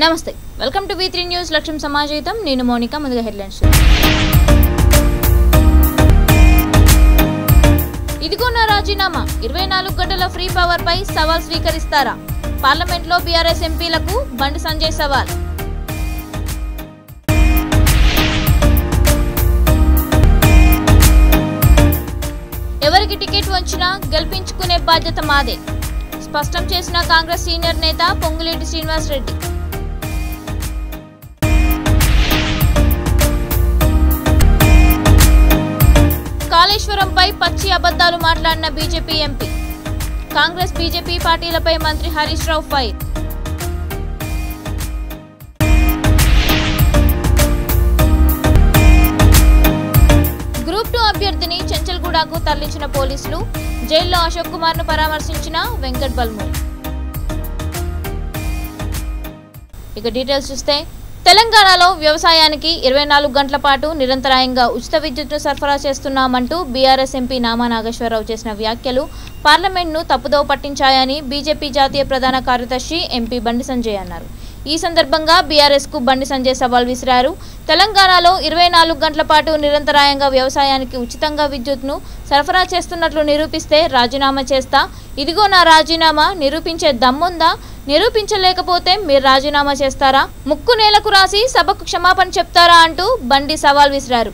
నమస్తే welcome to V3 news లక్ష్యం సమాజహితం నేను మోనికా ముందుగా హెడ్లైన్స్ ఇదిగో నా రాజీనామా 24 గంటల ఫ్రీ పవర్ పై సవాల్ స్వీకరిస్తారా పార్లమెంట్ లో బీఆర్ఎస్ ఎంపీలకు బండి సంజయ్ సవాల్ ఎవరికి టికెట్ వచ్చినా గెలిపించుకునే బాధ్యత మాదే స్పష్టం చేసిన కాంగ్రెస్ సీనియర్ నేత పొంగులేటి శ్రీనివాస్ రెడ్డి కాళేశ్వరంపై పచ్చి అబద్ధాలు మాట్లాడిన బీజేపీ ఎంపీ కాంగ్రెస్ బీజేపీ పార్టీలపై మంత్రి హరీష్ రావు ఫైర్ గ్రూప్ 2 అభ్యర్థిని చెంచల్గూడకు తరలించిన పోలీసులు జైల్లో అశోక్ కుమార్ ను పరామర్శించిన వెంకట్ బల్మూర్ ఇక డీటెయిల్స్ చూస్తే తెలంగాణలో వ్యవసాయానికి 24 గంటల పాటు నిరంతరాయంగా ఉచిత విద్యుత్ను సరఫరా చేస్తున్నామంటూ బీఆర్ఎస్ ఎంపీ నామా నాగేశ్వరరావు చేసిన వ్యాఖ్యలు పార్లమెంట్ను తప్పుదోవ పట్టించాయని బీజేపీ జాతీయ ప్రధాన కార్యదర్శి ఎంపీ బండి సంజయ్ అన్నారు. ఈ సందర్భంగా బీఆర్ఎస్ కు బండి సంజయ్ సవాల్ విసిరారు. తెలంగాణలో 24 గంటల పాటు నిరంతరాయంగా వ్యవసాయానికి ఉచితంగా విద్యుత్ను సరఫరా చేస్తున్నట్లు నిరూపిస్తే రాజీనామా చేస్తా. ఇదిగో నా రాజీనామా నిరూపించే దమ్ముందా? నిరూపించలేకపోతే మీరు రాజీనామా చేస్తారా? ముక్కు నేలకు రాసి సభకు క్షమాపణ చెప్తారా అంటూ బండి సవాల్ విసిరారు.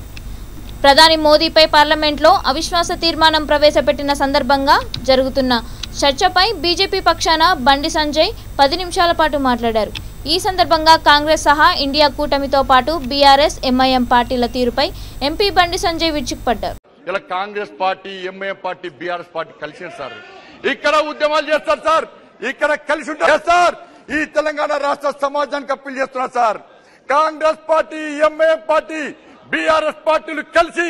ప్రధాని మోదీపై పార్లమెంట్లో అవిశ్వాస తీర్మానం ప్రవేశపెట్టిన సందర్భంగా జరుగుతున్న చర్చపై బీజేపీ పక్షాన బండి సంజయ్ 10 నిమిషాల పాటు మాట్లాడారు. ఈ సందర్భంగా కాంగ్రెస్ సహా ఇండియా కూటమితో పాటు బీఆర్ఎస్ ఎంఐఎం పార్టీల తీరుపై ఎంపీ బండి సంజయ్ విరుచుకుపడ్డారు. ఇలా Congress party MIM party BRS party కలిసి సార్ ఇక్కడ ఉద్యమాలు చేస్తారు సార్, ఇక్కడ కలిసి ఉంటారు సార్. ఈ తెలంగాణ రాష్ట్ర సమాజానికి అప్పీల్ చేస్తున్నారు sir. Congress party MIM party BRS పార్టీలు కలిసి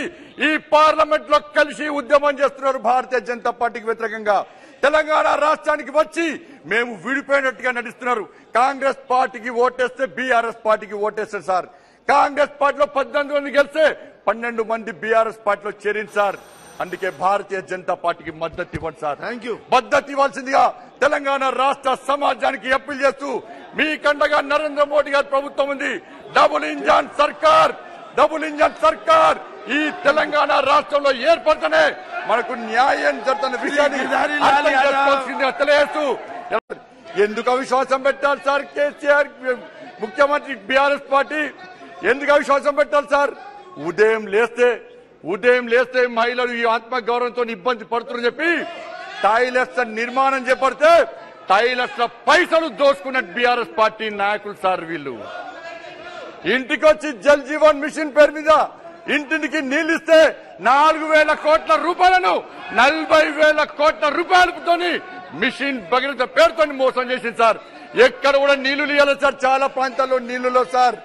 ఈ పార్లమెంట్ లో కలిసి ఉద్యమం చేస్తున్నారు. భారతీయ జనతా పార్టీకి వ్యతిరేకంగా తెలంగాణ రాష్ట్రానికి వచ్చి మేము విడిపోయినట్టుగా నటిస్తున్నారు. కాంగ్రెస్ పార్టీకి ఓటేస్తే బీఆర్ఎస్ పార్టీకి ఓటేస్తారు సార్. కాంగ్రెస్ పార్టీలో 18 మంది గెలిస్తే 12 మంది బీఆర్ఎస్ పార్టీలో చేరింది సార్. అందుకే భారతీయ జనతా పార్టీకి మద్దతు ఇవ్వండి సార్. మద్దతు ఇవ్వాల్సిందిగా తెలంగాణ రాష్ట్ర సమాజానికి అప్పీల్ చేస్తూ మీ కండగా నరేంద్ర మోడీ గారి ప్రభుత్వం ఉంది. డబుల్ ఇంజన్ సర్కార్ ఈ తెలంగాణ రాష్ట్రంలో ఏర్పడితేనే మనకు న్యాయం జరుగుతున్న విషయాన్ని తెలియజేస్తూ ఎందుకు అవిశ్వాసం పెట్టాలి సార్? కేసీఆర్ ముఖ్యమంత్రి బీఆర్ఎస్ పార్టీ ఎందుకు అవిశ్వాసం పెట్టాలి సార్? ఉదయం లేస్తే మహిళలు ఈ ఆత్మగౌరవంతో ఇబ్బంది పడుతున్నారని చెప్పి టాయిలెట్స్ నిర్మాణం చేపడితే టాయిలెట్స్ పైసలు దోచుకున్న బీఆర్ఎస్ పార్టీ నాయకులు సార్. వీళ్ళు ఇంటికి వచ్చి జల్ జీవన్ మిషన్ పేరు మీద ఇంటికి నీళ్లిస్తే 4,000 కోట్ల రూపాయలను 40,000 కోట్ల రూపాయలతో మిషన్ భగీరథ పేరుతో మోసం చేసింది సార్. ఎక్కడ కూడా నీళ్లు ఇవ్వాలి సార్. చాలా ప్రాంతాల్లో నీళ్లులో సార్.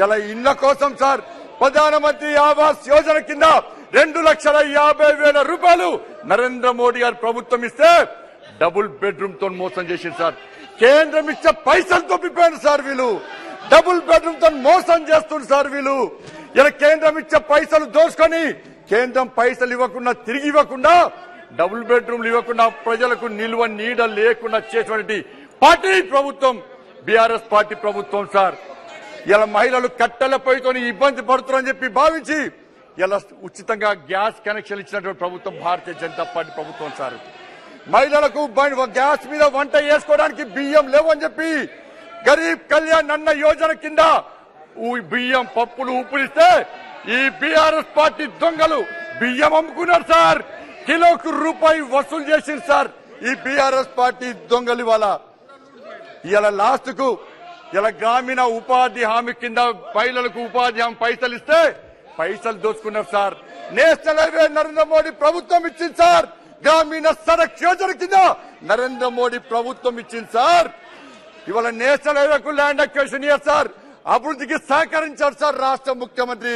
ఇలా ఇళ్ల కోసం సార్ ప్రధానమంత్రి ఆవాస్ యోజన కింద 2,50,000 రూపాయలు నరేంద్ర మోడీ గారి ప్రభుత్వం ఇస్తే డబుల్ బెడ్రూమ్ తో మోసం చేసింది సార్. కేంద్రం ఇచ్చే పైసలతో పిప్పారు సార్ వీళ్ళు. డబుల్ బెడ్రూమ్ తో మోసం చేస్తున్నారు సార్ వీళ్ళు. ఇలా కేంద్రం ఇచ్చే పైసలు దోచుకొని కేంద్రం పైసలు ఇవ్వకుండా తిరిగి ఇవ్వకుండా డబుల్ బెడ్రూమ్లు ఇవ్వకుండా ప్రజలకు నిల్వ నీడ లేకుండా చేసినటువంటి పార్టీ ప్రభుత్వం బీఆర్ఎస్ పార్టీ ప్రభుత్వం సార్. ఇలా మహిళలు కట్టెల పొయ్యితో ఇబ్బంది పడుతున్నారని చెప్పి భావించి ఇలా ఉచితంగా గ్యాస్ కనెక్షన్ ఇచ్చినటువంటి ప్రభుత్వం భారతీయ జనతా పార్టీ ప్రభుత్వం సార్. మహిళలకు గ్యాస్ మీద వంట చేసుకోవడానికి బియ్యం లేవని చెప్పి గరీబ్ కళ్యాణ్ అన్న యోజన కింద బియ్యం పప్పులు ఉప్పులిస్తే ఈ బీఆర్ఎస్ పార్టీ దొంగలు బియ్యం అమ్ముకున్నారు సార్. కిలోకు రూపాయి వసూలు చేసింది సార్ ఈ బీఆర్ఎస్ పార్టీ దొంగలు. ఇలా లాస్ట్ కు ఇలా గ్రామీణ ఉపాధి హామీ కింద మహిళలకు ఉపాధి హామీ పైసలు ఇస్తే పైసలు దోచుకున్నారు sir. National highway Narendra Modi ప్రభుత్వం ఇచ్చింది సార్. గ్రామీణ సడక్ యోజన కింద నరేంద్ర మోడీ ప్రభుత్వం ఇచ్చింది సార్. ఇవాళ నేషనల్ హైవేకు ల్యాండ్ అక్విజిషన్ ఇయ్యారు సార్. అభివృద్ధికి సహకరించారు సార్ రాష్ట్ర ముఖ్యమంత్రి.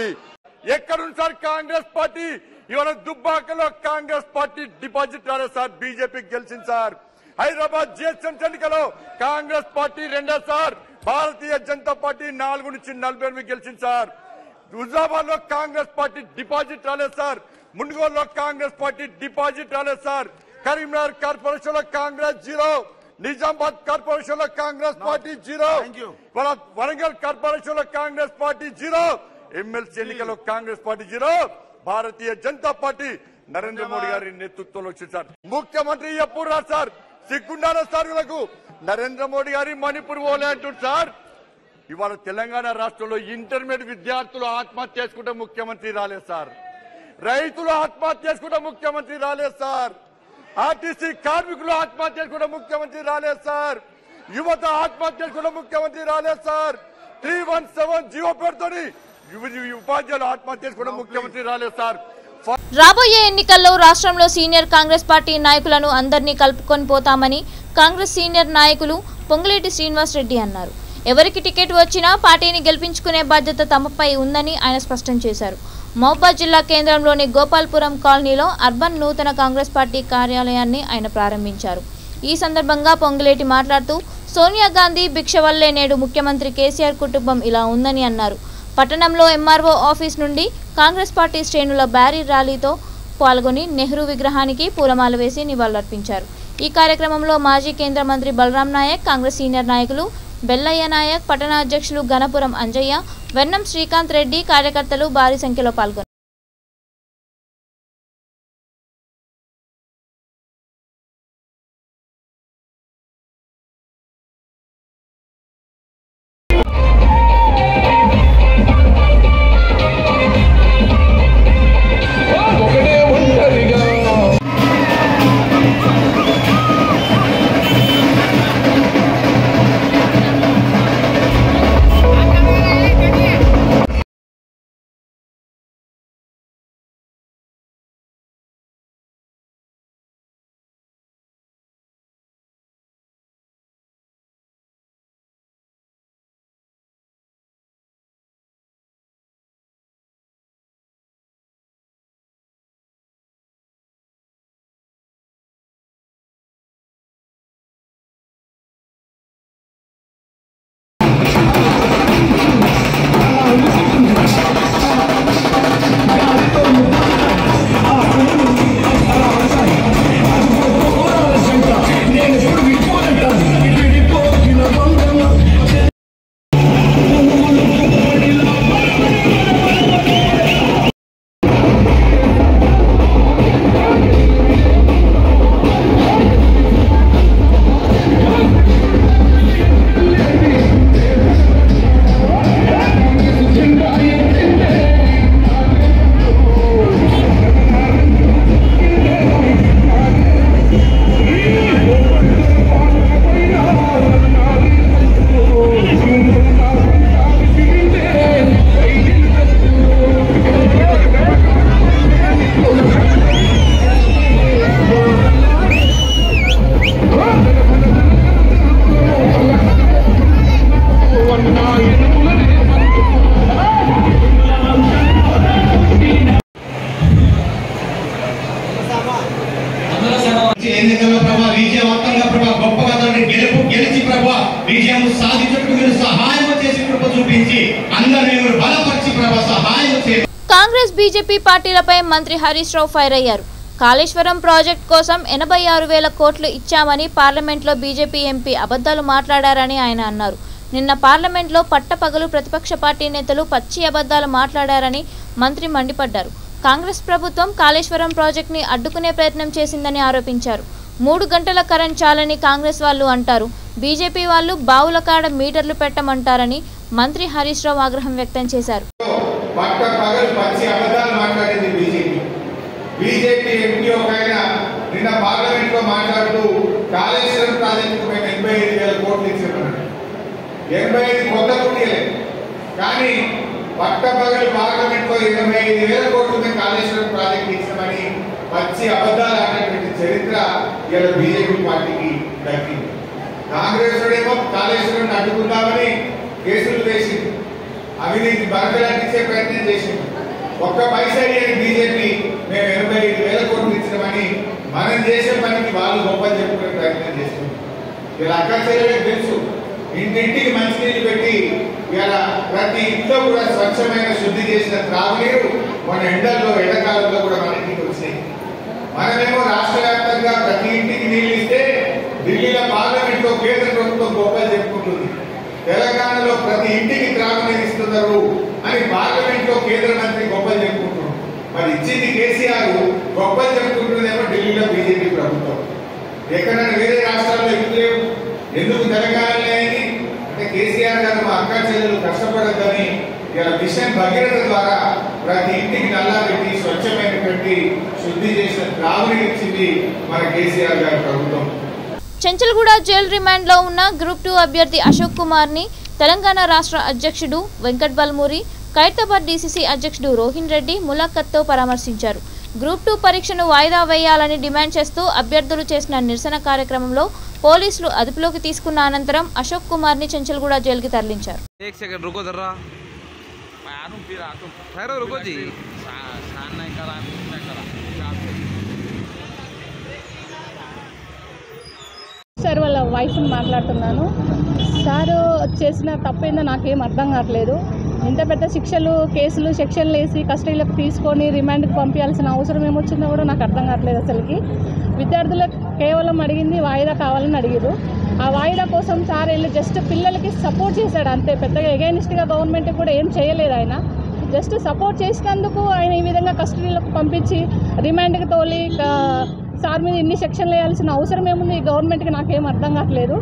ఎక్కడుంది సార్ కాంగ్రెస్ పార్టీ? ఇవాళ దుబ్బాకలో కాంగ్రెస్ పార్టీ డిపాజిట్ రాలేదు సార్. బీజేపీకి గెలిచింది సార్. హైదరాబాద్ జిహెచ్ఎంసీ ఎన్నికలో Congress party 2 sir. Bharatiya Janata party 4 నుంచి 48 గెలిచింది సార్. హుజాబాద్ లో కాంగ్రెస్ పార్టీ డిపాజిట్ రాలేదు సార్. మున్గోల్లో కాంగ్రెస్ పార్టీ డిపాజిట్ రాలేదు సార్. కరీంనగర్ కార్పొరేషన్ లో కాంగ్రెస్ 0, నిజామాబాద్ కార్పొరేషన్ లో కాంగ్రెస్ పార్టీ 0, వరంగల్ కార్పొరేషన్ లో కాంగ్రెస్ పార్టీ 0, ఎమ్మెల్సీ ఎన్నికల్లో కాంగ్రెస్ పార్టీ 0. భారతీయ జనతా పార్టీ నరేంద్ర మోడీ గారి నేతృత్వంలో వచ్చింది సార్. ముఖ్యమంత్రి ఎప్పుడు రా సార్, సిగ్గుండాల సార్ వీళ్ళకు. నరేంద్ర మోడీ గారి మణిపూర్ ఓలే అంటుంది సార్. ఇవాళ తెలంగాణ రాష్ట్రంలో ఇంటర్మీడియట్ విద్యార్థులు ఆత్మహత్య చేసుకుంటే ముఖ్యమంత్రి రాలేదు సార్. రైతులు ఆత్మహత్య చేసుకుంటే ముఖ్యమంత్రి రాలేదు సార్. ఆర్టీసీ కార్మికులు ఆత్మహత్య చేసుకుంటే ముఖ్యమంత్రి రాలేదు సార్. యువత ఆత్మహత్య చేసుకుంటే ముఖ్యమంత్రి రాలేదు సార్. 317 జీవో పేరుతోని ఉపాధ్యాయులు ఆత్మహత్య చేసుకుంటే ముఖ్యమంత్రి రాలేదు సార్. రాబోయే ఎన్నికల్లో రాష్ట్రంలో సీనియర్ కాంగ్రెస్ పార్టీ నాయకులను అందరినీ కలుపుకొని పోతామని కాంగ్రెస్ సీనియర్ నాయకులు పొంగులేటి శ్రీనివాస్ రెడ్డి అన్నారు. ఎవరికి టికెట్ వచ్చినా పార్టీని గెలిపించుకునే బాధ్యత తమపై ఉందని ఆయన స్పష్టం చేశారు. మహబూబాద్ జిల్లా కేంద్రంలోని గోపాల్పురం కాలనీలో అర్బన్ నూతన కాంగ్రెస్ పార్టీ కార్యాలయాన్ని ఆయన ప్రారంభించారు. ఈ సందర్భంగా పొంగులేటి మాట్లాడుతూ సోనియా గాంధీ భిక్ష వల్లే నేడు ముఖ్యమంత్రి కేసీఆర్ కుటుంబం ఇలా ఉందని అన్నారు. పట్టణంలో ఎంఆర్ఓ ఆఫీస్ నుండి కాంగ్రెస్ పార్టీ శ్రేణుల భారీ ర్యాలీతో పాల్గొని నెహ్రూ విగ్రహానికి పూలమాల వేసి నివాళులర్పించారు. ఈ కార్యక్రమంలో మాజీ కేంద్ర మంత్రి బలరాం నాయక్, కాంగ్రెస్ సీనియర్ నాయకులు బెల్లయ్య నాయక్, పట్టణ అధ్యక్షులు గణపురం అంజయ్య, వెన్నం శ్రీకాంత్ రెడ్డి, కార్యకర్తలు భారీ సంఖ్యలో పాల్గొన్నారు. కాంగ్రెస్ బీజేపీ పార్టీలపై మంత్రి హరీష్ రావు ఫైర్ అయ్యారు. కాళేశ్వరం ప్రాజెక్టు కోసం 86,000 కోట్లు ఇచ్చామని పార్లమెంట్లో బీజేపీ ఎంపీ అబద్ధాలు మాట్లాడారని ఆయన అన్నారు. నిన్న పార్లమెంట్లో పట్టపగలు ప్రతిపక్ష పార్టీ నేతలు పచ్చి అబద్ధాలు మాట్లాడారని మంత్రి మండిపడ్డారు. కాంగ్రెస్ ప్రభుత్వం కాళేశ్వరం ప్రాజెక్టుని అడ్డుకునే ప్రయత్నం చేసిందని ఆరోపించారు. 3 గంటల కరెంట్ చాలని కాంగ్రెస్ వాళ్ళు అంటారు, బీజేపీ వాళ్ళు బావుల కాడ మీటర్లు పెట్టమంటారని మంత్రి హరీష్ రావు ఆగ్రహం వ్యక్తం చేశారు. బీజేపీ ఎంపీ ఒక ఆయన నిన్న పార్లమెంట్ లో మాట్లాడుతూ కాళేశ్వరం ప్రాజెక్టు 85,000 కోట్లు ఇచ్చామన్నాడు. 85 కొత్త కోట్లే, కానీ పట్టపగలు పార్లమెంట్ లో 85,000 కోట్లతో కాళేశ్వరం ప్రాజెక్టు ఇచ్చామని పచ్చి అబద్ధాలు ఆడినటువంటి చరిత్ర ఇలా బీజేపీ పార్టీకి దక్కింది. కాంగ్రెస్ ఏమో కాళేశ్వరం అడ్డుకుందామని కేసులు వేసింది, అవినీతి బరకలాంటించే ప్రయత్నం చేసింది. ఒక్క పైసా బీజేపీ మేము 85,000 కోట్లు ఇచ్చినామని మనం చేసే పనికి వాళ్ళు గొప్ప చెప్పుకునే ప్రయత్నం చేస్తుంది. ఇలా అక్క చెల్లెలకు తెలుసు, ఇంటింటికి మంచినీళ్ళు పెట్టి ఇలా ప్రతి ఇంట్లో కూడా స్వచ్ఛమైన శుద్ధి చేసిన త్రాగునీరు మన ఎండాకాలంలో కూడా మన ఇంటికి వచ్చినాయి. మనమేమో రాష్ట్ర వ్యాప్తంగా ప్రతి ఇంటికి నీళ్లు ఇస్తే ఢిల్లీలో పార్లమెంట్ లో కేంద్ర ప్రభుత్వం గొప్పలు చెప్పుకుంటుంది. తెలంగాణలో ప్రతి ఇంటికి త్రాగునీరు ఇస్తున్నారు అని పార్లమెంట్ లో కేంద్ర మంత్రి గొప్పలు చెప్పుకుంటున్నారు. మరి ఇచ్చింది కేసీఆర్, గొప్పలు చెప్పుకుంటుందేమో ఢిల్లీలో బీజేపీ ప్రభుత్వం. ఎక్కడైనా వేరే రాష్ట్రాల్లో లేవు, ఎందుకు తెలంగాణలో అయింది అంటే కేసీఆర్ గారు మా అక్క చెల్లెలు కష్టపడద్దని ఇలా మిషన్ భగీరథ ద్వారా ప్రతి ఇంటికి నల్లా పెట్టి స్వచ్ఛమైన పెట్టి శుద్ధి చేసిన త్రాగునీరు ఇచ్చింది మన కేసీఆర్ గారి ప్రభుత్వం. చెంచల్గూడ జైలు రిమాండ్లో ఉన్న గ్రూప్ 2 అభ్యర్థి అశోక్ కుమార్ని తెలంగాణ రాష్ట్ర అధ్యక్షుడు వెంకట్ బల్మూరి, ఖైరతాబాద్ డీసీసీ అధ్యక్షుడు రోహిన్ రెడ్డి ములాఖత్తో పరామర్శించారు. గ్రూప్ 2 పరీక్షను వాయిదా వేయాలని డిమాండ్ చేస్తూ అభ్యర్థులు చేసిన నిరసన కార్యక్రమంలో పోలీసులు అదుపులోకి తీసుకున్న అనంతరం అశోక్ కుమార్ని చెంచల్గూడ జైలుకి తరలించారు. సార్ వాళ్ళ వైఫ్ని మాట్లాడుతున్నాను. సార్ చేసిన తప్పేందో నాకేం అర్థం కావట్లేదు. ఇంత పెద్ద శిక్షలు, కేసులు, సెక్షన్లు వేసి కస్టడీలకు తీసుకొని రిమాండ్కి పంపించాల్సిన అవసరం ఏమొచ్చిందో కూడా నాకు అర్థం కావట్లేదు. అసలుకి విద్యార్థులకు కేవలం అడిగింది వాయిదా కావాలని అడిగారు. ఆ వాయిదా కోసం సార్ వెళ్ళి జస్ట్ పిల్లలకి సపోర్ట్ చేశాడు అంతే. పెద్దగా ఎగైనిస్ట్గా గవర్నమెంట్కి కూడా ఏం చేయలేదు. ఆయన జస్ట్ సపోర్ట్ చేసినందుకు ఆయన ఈ విధంగా కస్టడీలకు పంపించి రిమాండ్కి తోలి సార్ మీద ఇన్ని సెక్షన్లు వేయాల్సిన అవసరం ఏముంది ఈ గవర్నమెంట్కి? నాకేం అర్థం కావట్లేదు.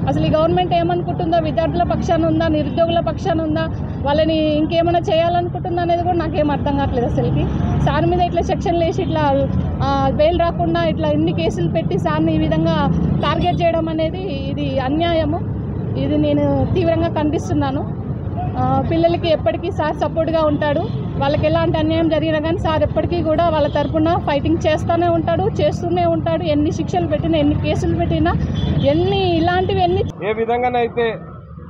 అసలు ఈ గవర్నమెంట్ ఏమనుకుంటుందో, విద్యార్థుల పక్షాన ఉందా, నిరుద్యోగుల పక్షాన ఉందా, వాళ్ళని ఇంకేమైనా చేయాలనుకుంటుందా అనేది కూడా నాకేం అర్థం కావట్లేదు. అసలుకి సార్ మీద ఇట్లా సెక్షన్లు వేసి ఇట్లా బెయిల్ రాకుండా ఇట్లా ఇన్ని కేసులు పెట్టి సార్ని ఈ విధంగా టార్గెట్ చేయడం అనేది ఇది అన్యాయము. ఇది నేను తీవ్రంగా ఖండిస్తున్నాను. పిల్లలకి ఎప్పటికీ సార్ సపోర్ట్గా ఉంటాడు. వాళ్ళకి ఎలాంటి అన్యాయం జరిగినా కానీ సార్ ఎప్పటికీ కూడా వాళ్ళ తరఫున ఫైటింగ్ చేస్తూనే ఉంటాడు, చేస్తూనే ఉంటాడు. ఎన్ని శిక్షలు పెట్టినా, ఎన్ని కేసులు పెట్టినా, ఇలాంటివి ఏ విధంగానైతే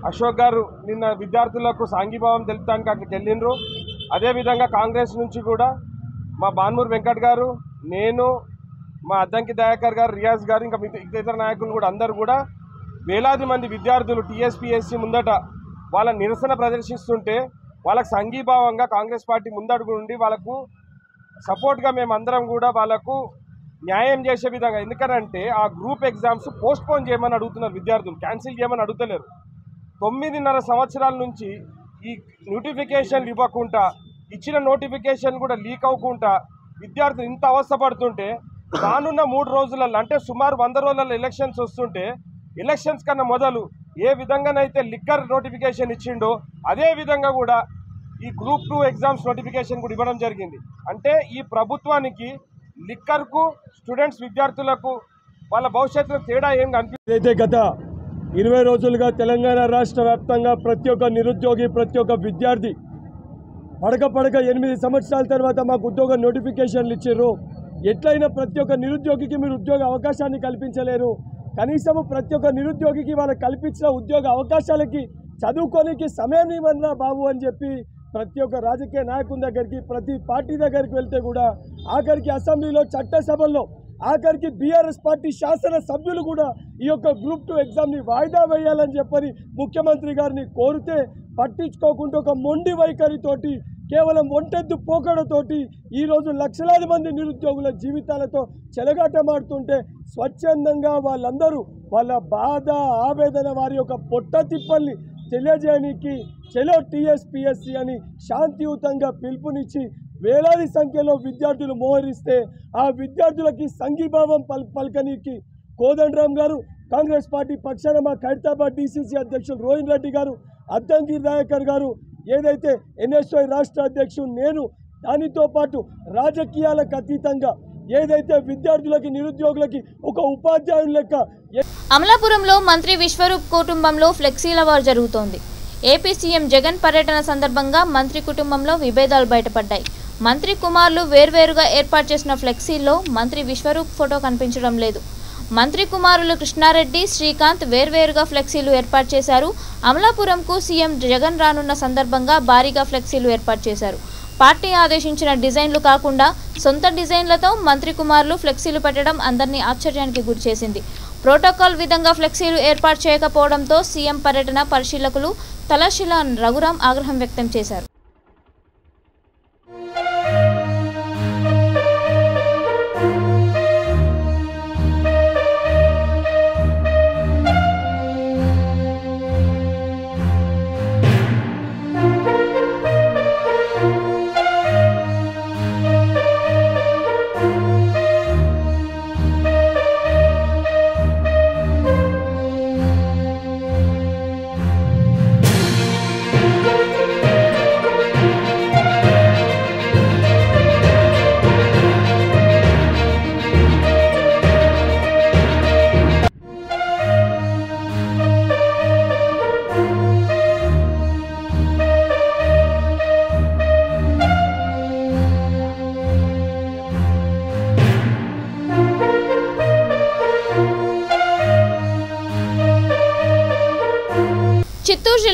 అశోక్ గారు నిన్న విద్యార్థులకు సాంఘీభావం తెలుపడానికి అక్కడికి వెళ్ళిండ్రు, అదేవిధంగా కాంగ్రెస్ నుంచి కూడా మా బాన్మూర్ వెంకట్ గారు, నేను, మా అద్దంకి దయాకర్ గారు, రియాజ్ గారు, ఇంకా ఇతర నాయకులు కూడా అందరూ కూడా వేలాది మంది విద్యార్థులు టీఎస్పీఎస్సీ ముందట వాళ్ళ నిరసన ప్రదర్శిస్తుంటే వాళ్ళకు సంఘీభావంగా కాంగ్రెస్ పార్టీ ముందడుగు నుండి వాళ్ళకు సపోర్ట్గా మేమందరం కూడా వాళ్ళకు న్యాయం చేసే విధంగా, ఎందుకంటే ఆ గ్రూప్ ఎగ్జామ్స్ పోస్ట్పోన్ చేయమని అడుగుతున్నారు విద్యార్థులు, క్యాన్సిల్ చేయమని అడుగుతలేరు. 9.5 సంవత్సరాల నుంచి ఈ నోటిఫికేషన్ ఇవ్వకుండా, ఇచ్చిన నోటిఫికేషన్ కూడా లీక్ అవ్వకుండా విద్యార్థులు ఇంత అవస్థపడుతుంటే రానున్న 3 రోజులలో అంటే సుమారు 100 రోజులలో ఎలక్షన్స్ వస్తుంటే ఎలక్షన్స్ కన్నా మొదలు ఏ విధంగానైతే లిక్కర్ నోటిఫికేషన్ ఇచ్చిండో అదే విధంగా కూడా ఈ గ్రూప్ 2 ఎగ్జామ్స్ నోటిఫికేషన్ కూడా ఇవ్వడం జరిగింది. అంటే ఈ ప్రభుత్వానికి లిక్కర్కు, స్టూడెంట్స్ విద్యార్థులకు వాళ్ళ భవిష్యత్తులో తేడా ఏం కనిపిస్తుంది. అయితే గత 20 రోజులుగా తెలంగాణ రాష్ట్ర వ్యాప్తంగా ప్రతి ఒక్క నిరుద్యోగి, ప్రతి ఒక్క విద్యార్థి పడక 8 సంవత్సరాల తర్వాత మాకు ఉద్యోగ నోటిఫికేషన్లు ఇచ్చారు. ఎట్లయినా ప్రతి ఒక్క నిరుద్యోగికి మీరు ఉద్యోగ అవకాశాన్ని కల్పించలేరు. కనీసం ప్రతి ఒక్క నిరుద్యోగికి వాళ్ళకి కల్పించిన ఉద్యోగ అవకాశాలకి చదువుకోనికి సమయం ఇవ్వరా బాబు అని చెప్పి ప్రతి ఒక్క రాజకీయ నాయకుని దగ్గరికి, ప్రతి పార్టీ దగ్గరికి వెళ్తే కూడా ఆఖరికి అసెంబ్లీలో, చట్టసభల్లో, ఆఖరికి బీఆర్ఎస్ పార్టీ శాసన సభ్యులు కూడా ఈ యొక్క గ్రూప్ 2 ఎగ్జామ్ని వాయిదా వేయాలని చెప్పని ముఖ్యమంత్రి గారిని కోరితే పట్టించుకోకుండా ఒక మొండి వైఖరితోటి, కేవలం ఒంటెద్దు పోకడతోటి ఈరోజు లక్షలాది మంది నిరుద్యోగుల జీవితాలతో చెలగాటమాడుతుంటే స్వచ్ఛందంగా వాళ్ళందరూ వాళ్ళ బాధ, ఆవేదన, వారి యొక్క పొట్ట తిప్పల్ని తెలియజేయడానికి చలో టీఎస్పీఎస్సీ అని శాంతియుతంగా పిలుపునిచ్చి వేలాది సంఖ్యలో విద్యార్థులు మోహరిస్తే ఆ విద్యార్థులకి సంఘీభావం పలకనీకి కోదండరామ్ గారు, కాంగ్రెస్ పార్టీ పక్షాన మా ఖైరతాబాద్ డీసీసీ అధ్యక్షులు రోహిన్ రెడ్డి గారు, అద్దంకి దయాకర్ గారు, ఏదైతే ఎన్ఎస్ఐ రాష్ట్ర అధ్యక్షుడు నేను, దానితో పాటు రాజకీయాలకు అతీతంగా ఏదైతే విద్యార్థులకి, నిరుద్యోగులకి ఒక ఉపాధ్యాయుని లెక్క. అమలాపురంలో మంత్రి విశ్వరూప్ కుటుంబంలో ఫ్లెక్సీల వార్ జరుగుతోంది. ఏపీ సీఎం జగన్ పర్యటన సందర్భంగా మంత్రి కుటుంబంలో విభేదాలు బయటపడ్డాయి. మంత్రి కుమారులు వేర్వేరుగా ఏర్పాటు చేసిన ఫ్లెక్సీల్లో మంత్రి విశ్వరూప్ ఫోటో కనిపించడం లేదు. మంత్రి కుమారులు కృష్ణారెడ్డి, శ్రీకాంత్ వేర్వేరుగా ఫ్లెక్సీలు ఏర్పాటు చేశారు. అమలాపురంకు సీఎం జగన్ రానున్న సందర్భంగా భారీగా ఫ్లెక్సీలు ఏర్పాటు చేశారు. పార్టీ ఆదేశించిన డిజైన్లు కాకుండా సొంత డిజైన్లతో మంత్రి కుమారులు ఫ్లెక్సీలు పెట్టడం అందరినీ ఆశ్చర్యానికి గురిచేసింది. ప్రోటోకాల్ విధంగా ఫ్లెక్సీలు ఏర్పాటు చేయకపోవడంతో సీఎం పర్యటన పరిశీలకులు తలశిల రఘురాం ఆగ్రహం వ్యక్తం చేశారు.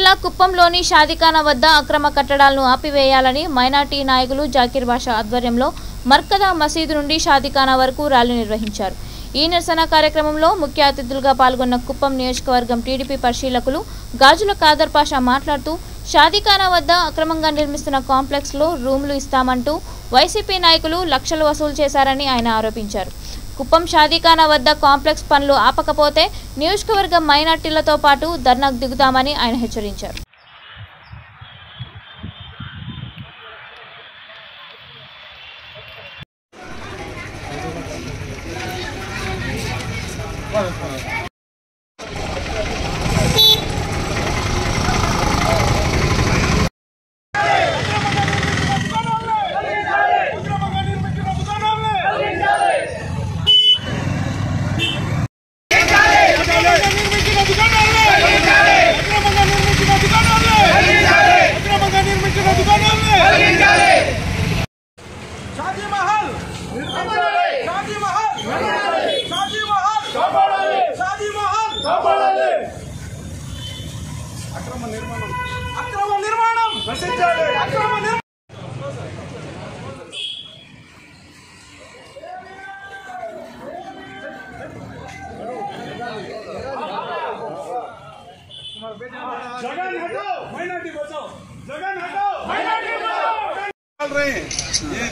జిల్లా కుప్పంలోని షాదిఖానా వద్ద అక్రమ కట్టడాలను ఆపివేయాలని మైనార్టీ నాయకులు జాకీర్ బాషా ఆధ్వర్యంలో మర్కదా మసీదు నుండి షాదిఖానా వరకు ర్యాలీ నిర్వహించారు. ఈ నిరసన కార్యక్రమంలో ముఖ్య అతిథులుగా పాల్గొన్న కుప్పం నియోజకవర్గం టీడీపీ పరిశీలకులు గాజుల ఖాదర్ పాషా మాట్లాడుతూ షాదిఖానా వద్ద అక్రమంగా నిర్మిస్తున్న కాంప్లెక్స్లో రూమ్లు ఇస్తామంటూ వైసీపీ నాయకులు లక్షలు వసూలు చేశారని ఆయన ఆరోపించారు. కుప్పం షాదిఖానా వద్ద కాంప్లెక్స్ పనులు ఆపకపోతే నియోజకవర్గం మైనార్టీలతో పాటు ధర్నాకు దిగుతామని ఆయన హెచ్చరించారు.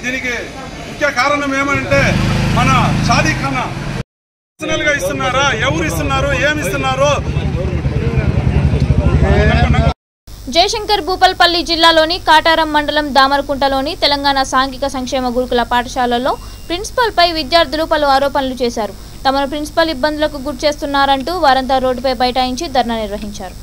దీనికి ముఖ్య కారణం ఏమంటే మన షాదిఖానా గా ఇస్తున్నారా, ఎవరు ఇస్తున్నారు, ఏమి ఇస్తున్నారు? జయశంకర్ భూపాల్పల్లి జిల్లాలోని కాటారం మండలం దామరకుంటలోని తెలంగాణ సాంఘిక సంక్షేమ గురుకుల పాఠశాలలో ప్రిన్సిపల్పై విద్యార్థులు పలు ఆరోపణలు చేశారు. తమను ప్రిన్సిపల్ ఇబ్బందులకు గురి చేస్తున్నారంటూ వారంతా రోడ్డుపై బైఠాయించి ధర్నా నిర్వహించారు.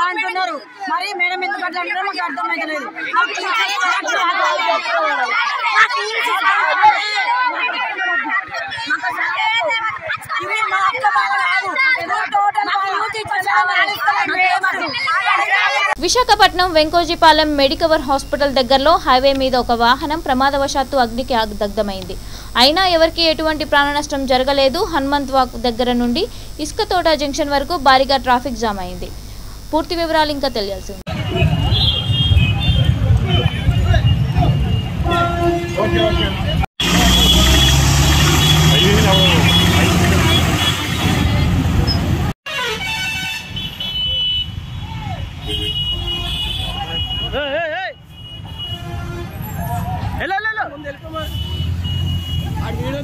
అంటున్నారు మరి మేడం ఎందుకు అట్లా అంటారో మాకు అర్థమైతలేదు. విశాఖపట్నం వెంకోజీపాలెం మెడికవర్ హాస్పిటల్ దగ్గరలో హైవే మీద ఒక వాహనం ప్రమాదవశాత్తు అగ్నికి దగ్ధమైంది. అయినా ఎవరికి ఎటువంటి ప్రాణ నష్టం జరగలేదు. హనుమంత్ వాక్ దగ్గర నుండి ఇసుకతోట జంక్షన్ వరకు భారీగా ట్రాఫిక్ జామ్ అయింది. పూర్తి వివరాలు ఇంకా తెలియాల్సి ఉంది.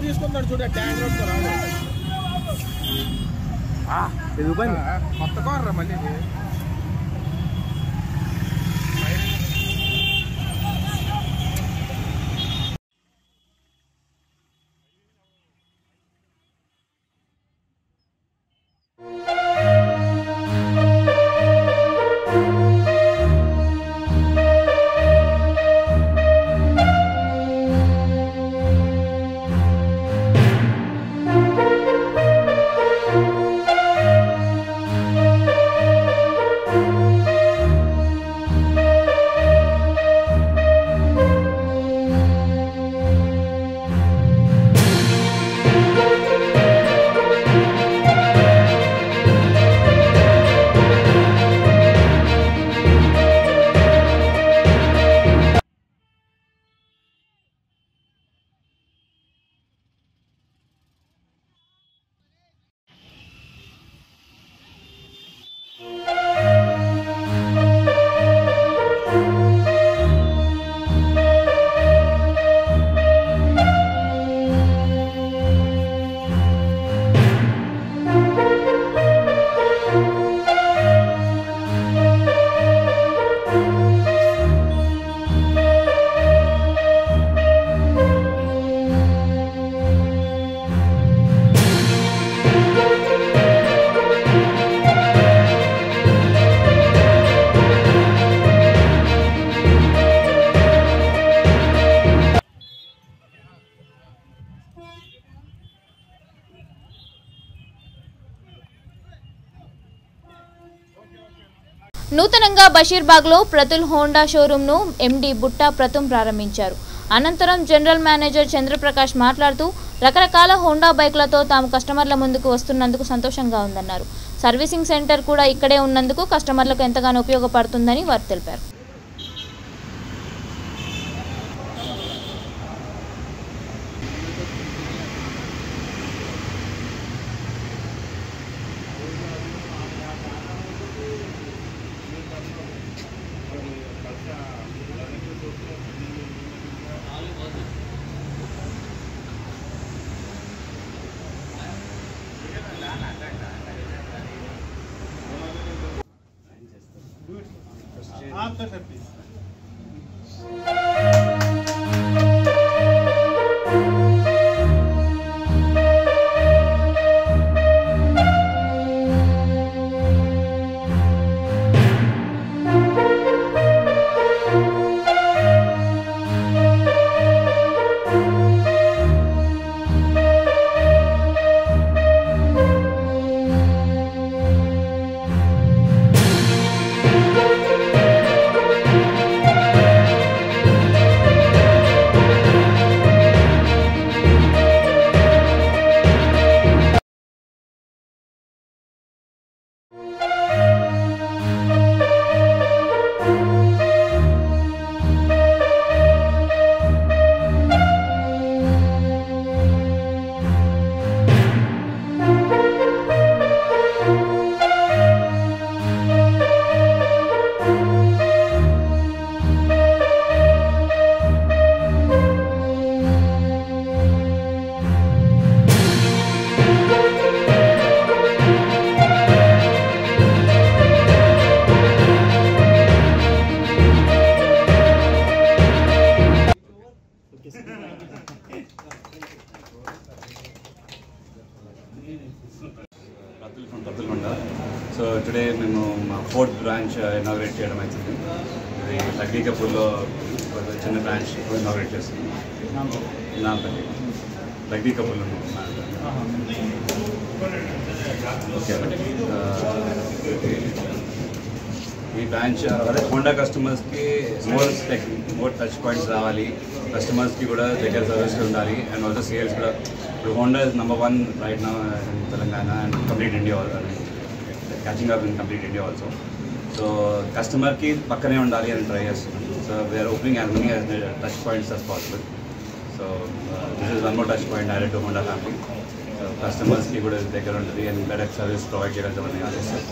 తీసుకుంటాడు చూడ ట్యాంక్ కొత్త కారు మళ్ళీ నూతనంగా బషీర్బాగ్లో ప్రతుల్ హోండా షోరూంను ఎండీ బుట్టా ప్రతుం ప్రారంభించారు. అనంతరం జనరల్ మేనేజర్ చంద్రప్రకాష్ మాట్లాడుతూ రకరకాల హోండా బైకులతో తాము కస్టమర్ల ముందుకు వస్తున్నందుకు సంతోషంగా ఉందన్నారు. సర్వీసింగ్ సెంటర్ కూడా ఇక్కడే ఉన్నందుకు కస్టమర్లకు ఎంతగానో ఉపయోగపడుతుందని వారు తెలిపారు. సో టుడే మేము మా 4th బ్రాంచ్ ఇనాగ్రేట్ చేయడం అవుతుంది. ఇది లగ్డీకపూర్లో చిన్న బ్రాంచ్ ఇనాగ్రేట్ చేస్తుంది. నాపల్లి లగ్డీకపూర్లో ఓకే. ఈ బ్రాంచ్ అదే హోండా కస్టమర్స్కి మోర్ టచ్ పాయింట్స్ రావాలి, కస్టమర్స్కి కూడా దగ్గర సర్వీస్ ఉండాలి. అండ్ ఆల్సో సేల్స్ కూడా ఇప్పుడు Honda is number 1 right now in Telangana and complete India, catching up in complete India also. So కస్టమర్కి పక్కనే ఉండాలి అని ట్రై చేస్తున్నాం. So we're opening as many as touch points as possible. So this is 1 more touch point added to Honda family. So కస్టమర్స్కి కూడా దగ్గర ఉంటుంది and better service provide చేయగలుగుతామని ఆలోచిస్తాం.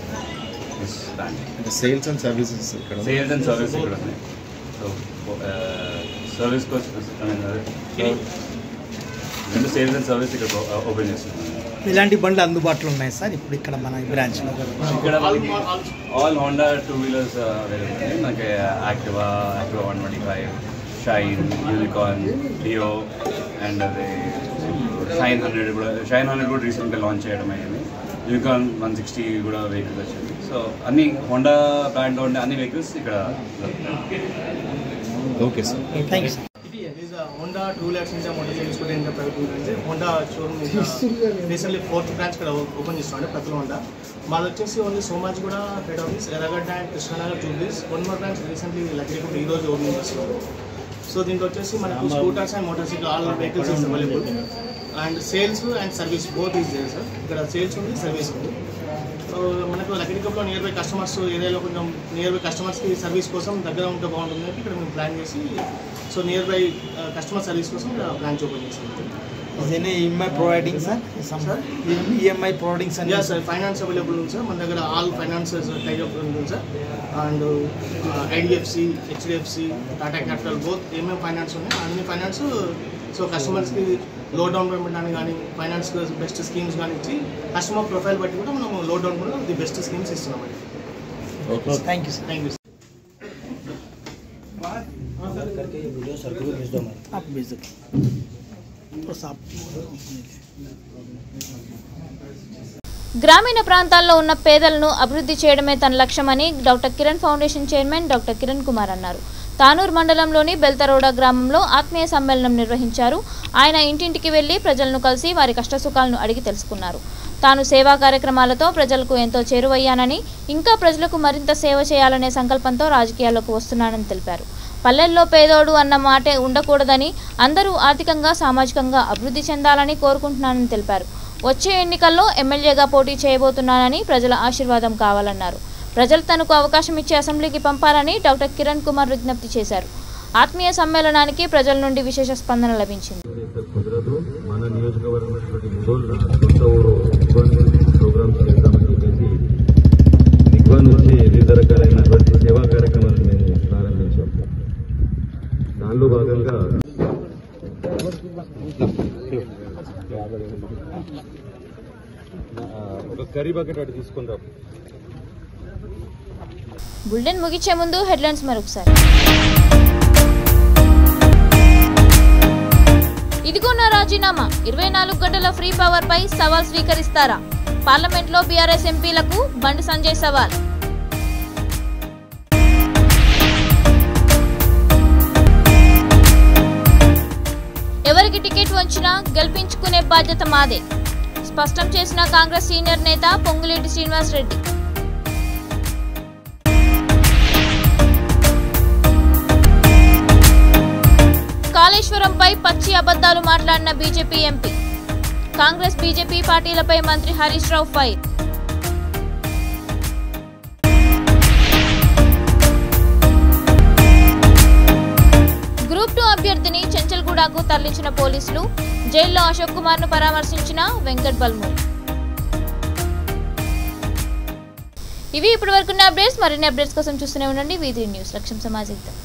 సేల్స్ అండ్ సర్వీసెస్ ఇక్కడ ఉన్నాయి. సో సర్వీస్ కోసం రెండు సేల్స్ అండ్ సర్వీస్ ఇక్కడ ఓపెన్ చేస్తున్నాం. ఇలాంటి బండ్లు అందుబాటులో ఉన్నాయి సార్ ఇప్పుడు ఇక్కడ మన బ్రాంచ్లో? ఇక్కడ ఆల్ హోండా 2 wheelers అవైలబుల్. మనకి Activa 125, Shine, Unicorn, Dio and అది షైన్ 100 కూడా రీసెంట్గా లాంచ్ చేయడం అయింది. యూనికార్న్ 160 కూడా వెహికల్స్ వచ్చింది. సో అన్ని హోండా బ్రాండ్లో ఉండే అన్ని వెహికల్స్ ఇక్కడ. Okay sir, thank you sir. Honda 2 lakhs India motorcycles కూడా ఇంకా ప్రైవేట్ ఉంటుంది. Honda showroom recently 4th branch ఇక్కడ ఓపెన్ చేస్తున్నాడు ప్రతుల్ హోండా. మాది వచ్చేసి ఓన్లీ సోమాజ్ కూడా head office, Erragadda and Krishnanagar జూబ్లీస్. 1 more బ్రాంచ్ రీసెంట్లీ లగ్డీకపూర్ ఈరోజు ఓపెన్ చేస్తున్నారు. సో దీంట్లో వచ్చేసి మనకు scooters and motorcycle all vehicles is available and sales and service both is there sir. ఇక్కడ సేల్స్ ఉంది, సర్వీస్ ఉంది. సో మనకు లగ్డీకప్లో నియర్ బై కస్టమర్స్ ఏరియాలో కొంచెం నియర్ బై కస్టమర్స్కి సర్వీస్ కోసం దగ్గర ఉంటే బాగుంటుంది. ఇక్కడ మేము ప్లాన్ చేసి so near by customer service కోసం బ్రాంచ్ ఓపెన్ చేస్తాం. EMI providing sir? EMI providing sir? Yeah sir, finance available ఉంది సార్. మన దగ్గర ఆల్ ఫైనాన్సెస్ టైప్ ఆఫ్ ఉంటుంది sir. And IDFC, HDFC, Tata capital both ఏమేమి ఫైనాన్స్ ఉన్నాయి అన్ని ఫైనాన్స్. సో కస్టమర్స్కి లో డౌన్ పేమెంట్ అని కానీ ఫైనాన్స్ బెస్ట్ స్కీమ్స్ కానీ ఇచ్చి కస్టమర్ ప్రొఫైల్ బట్టి కూడా మనం లో డౌన్ కూడా ది బెస్ట్ స్కీమ్స్ ఇస్తున్నామండి. Okay, thank you sir. Thank you. करके ये वीडियो सर को भेज दो, आप भेज दो तो साहब. గ్రామీణ ప్రాంతాల్లో ఉన్న పేదలను అభివృద్ధి చేయడమే తన లక్ష్యమని doctor Kiran foundation chairman doctor Kiran Kumar అన్నారు. తానూరు మండలంలోని బెల్తరోడ గ్రామంలో ఆత్మీయ సమ్మేళనం నిర్వహించారు. ఆయన ఇంటింటికి వెళ్లి ప్రజలను కలిసి వారి కష్టసుఖాలను అడిగి తెలుసుకున్నారు. తాను సేవా కార్యక్రమాలతో ప్రజలకు ఎంతో చేరువయ్యానని, ఇంకా ప్రజలకు మరింత సేవ చేయాలనే సంకల్పంతో రాజకీయాల్లోకి వస్తున్నానని తెలిపారు. పల్లెల్లో పేదోడు అన్న మాటే ఉండకూడదని, అందరూ ఆర్థికంగా సామాజికంగా అభివృద్ధి చెందాలని కోరుకుంటున్నానని తెలిపారు. వచ్చే ఎన్నికల్లో ఎమ్మెల్యేగా పోటీ చేయబోతున్నానని, ప్రజల ఆశీర్వాదం కావాలన్నారు. ప్రజలు తనకు అవకాశం ఇచ్చి అసెంబ్లీకి పంపాలని డాక్టర్ కిరణ్ కుమార్ విజ్ఞప్తి చేశారు. ఆత్మీయ సమ్మేళనానికి ప్రజల నుండి విశేష స్పందన లభించింది. సేవా కార్యక్రమాలను మేము ప్రారంభించాం. దానిలో భాగంగా ఒక కర్రీ బకెట్ అటు తీసుకుందాం. బులెటిన్ ముగించే ముందు హెడ్లైన్స్ మరొకసారి. ఇదిగో నా రాజీనామా, 24 గంటల ఫ్రీ పవర్ పై సవాల్ స్వీకరిస్తారా? పార్లమెంట్లో బీఆర్ఎస్ ఎంపీలకు బండి సంజయ్ సవాల్. ఎవరికి టికెట్ వంచినా గెలిపించుకునే బాధ్యత మాదే, స్పష్టం చేసిన కాంగ్రెస్ సీనియర్ నేత పొంగులేటి శ్రీనివాస్ రెడ్డి. కాళేశ్వరంపై పచ్చి అబద్ధాలు మాట్లాడిన బీజేపీ ఎంపీ. కాంగ్రెస్ బీజేపీ పార్టీలపై మంత్రి హరీష్ రావు ఫైర్. గ్రూప్ 2 అభ్యర్థిని చెంచల్గూడకు తరలించిన పోలీసులు. జైల్లో అశోక్ కుమార్ ను పరామర్శించిన వెంకట్ బల్మూర్. ఇవి ఇప్పటివరకున్న అప్డేట్స్. మరిన్ని అప్డేట్స్ కోసం చూస్తూనే ఉండండి V3 న్యూస్. లక్ష్యం సమాజిద్దాం.